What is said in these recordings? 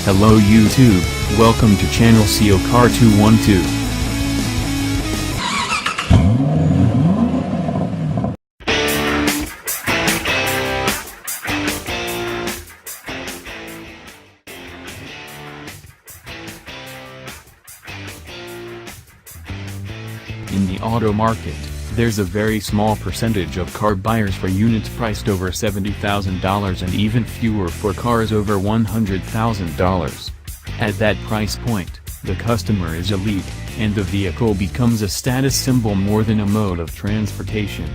Hello YouTube, welcome to channel Seal Car 212. In the auto market, there's a very small percentage of car buyers for units priced over $70,000 and even fewer for cars over $100,000. At that price point, the customer is elite, and the vehicle becomes a status symbol more than a mode of transportation.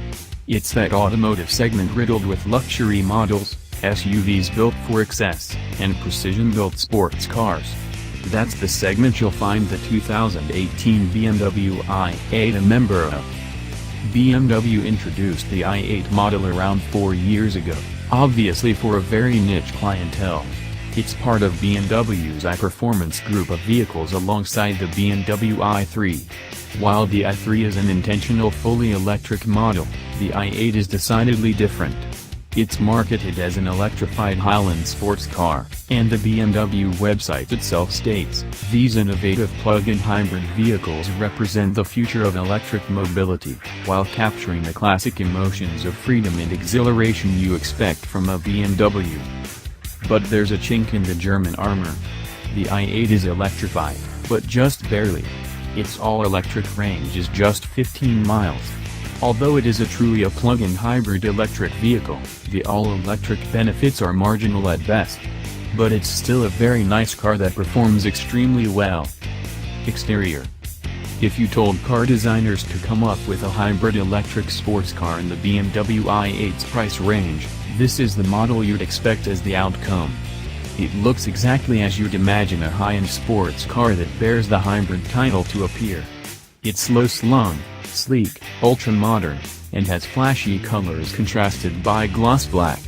It's that automotive segment riddled with luxury models, SUVs built for excess, and precision-built sports cars. That's the segment you'll find the 2018 BMW i8 a member of. BMW introduced the i8 model around 4 years ago, obviously for a very niche clientele. It's part of BMW's i-Performance group of vehicles alongside the BMW i3. While the i3 is an intentional fully electric model, the i8 is decidedly different. It's marketed as an electrified Highland sports car, and the BMW website itself states, "These innovative plug-in hybrid vehicles represent the future of electric mobility, while capturing the classic emotions of freedom and exhilaration you expect from a BMW." But there's a chink in the German armor. The i8 is electrified, but just barely. Its all-electric range is just 15 miles. Although it is truly a plug-in hybrid electric vehicle, the all-electric benefits are marginal at best. But it's still a very nice car that performs extremely well. Exterior. If you told car designers to come up with a hybrid electric sports car in the BMW i8's price range, this is the model you'd expect as the outcome. It looks exactly as you'd imagine a high-end sports car that bears the hybrid title to appear. It's low-slung, sleek, ultra-modern, and has flashy colors contrasted by gloss black.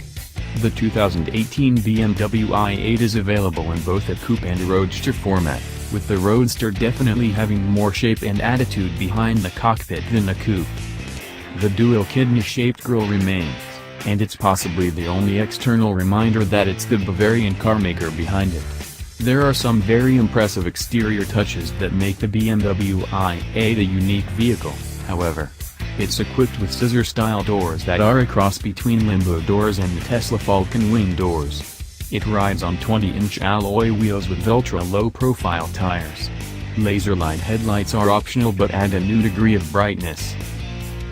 The 2018 BMW i8 is available in both a coupe and roadster format, with the roadster definitely having more shape and attitude behind the cockpit than the coupe. The dual kidney-shaped grille remains, and it's possibly the only external reminder that it's the Bavarian carmaker behind it. There are some very impressive exterior touches that make the BMW i8 a unique vehicle, however. It's equipped with scissor-style doors that are a cross between limbo doors and the Tesla Falcon Wing doors. It rides on 20-inch alloy wheels with ultra-low-profile tires. Laser-light headlights are optional but add a new degree of brightness.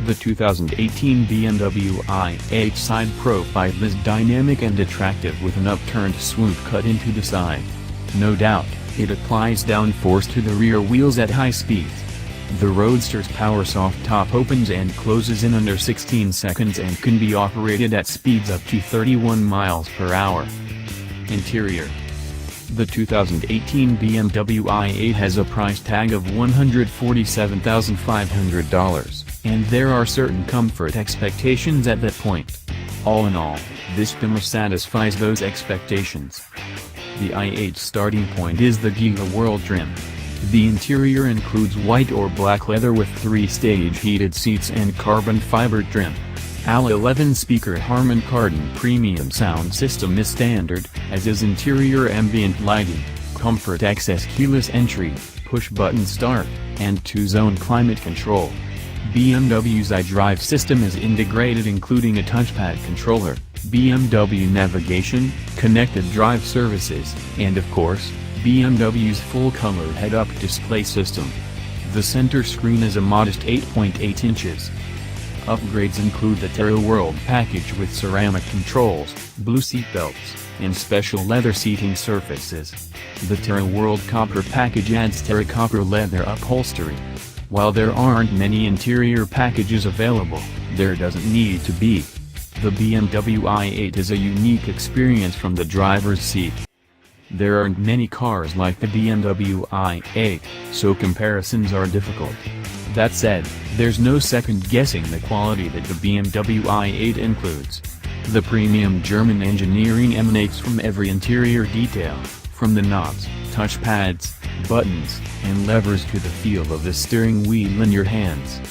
The 2018 BMW i8 side profile is dynamic and attractive with an upturned swoop cut into the side. No doubt, it applies downforce to the rear wheels at high speeds. The Roadster's power soft top opens and closes in under 16 seconds and can be operated at speeds up to 31 miles per hour. Interior. The 2018 BMW i8 has a price tag of $147,500, and there are certain comfort expectations at that point. All in all, this Beamer satisfies those expectations. The i8's starting point is the Giga World trim. The interior includes white or black leather with 3-stage heated seats and carbon fiber trim. AL 11-speaker Harman Kardon premium sound system is standard, as is interior ambient lighting, Comfort Access keyless entry, push-button start, and 2-zone climate control. BMW's iDrive system is integrated including a touchpad controller, BMW navigation, connected drive services, and of course, BMW's full-color head-up display system. The center screen is a modest 8.8 inches. Upgrades include the Terra World package with ceramic controls, blue seat belts, and special leather seating surfaces. The Terra World Copper package adds Terra Copper leather upholstery. While there aren't many interior packages available, there doesn't need to be. The BMW i8 is a unique experience from the driver's seat. There aren't many cars like the BMW i8, so comparisons are difficult. That said, there's no second-guessing the quality that the BMW i8 includes. The premium German engineering emanates from every interior detail, from the knobs, touchpads, buttons, and levers to the feel of the steering wheel in your hands.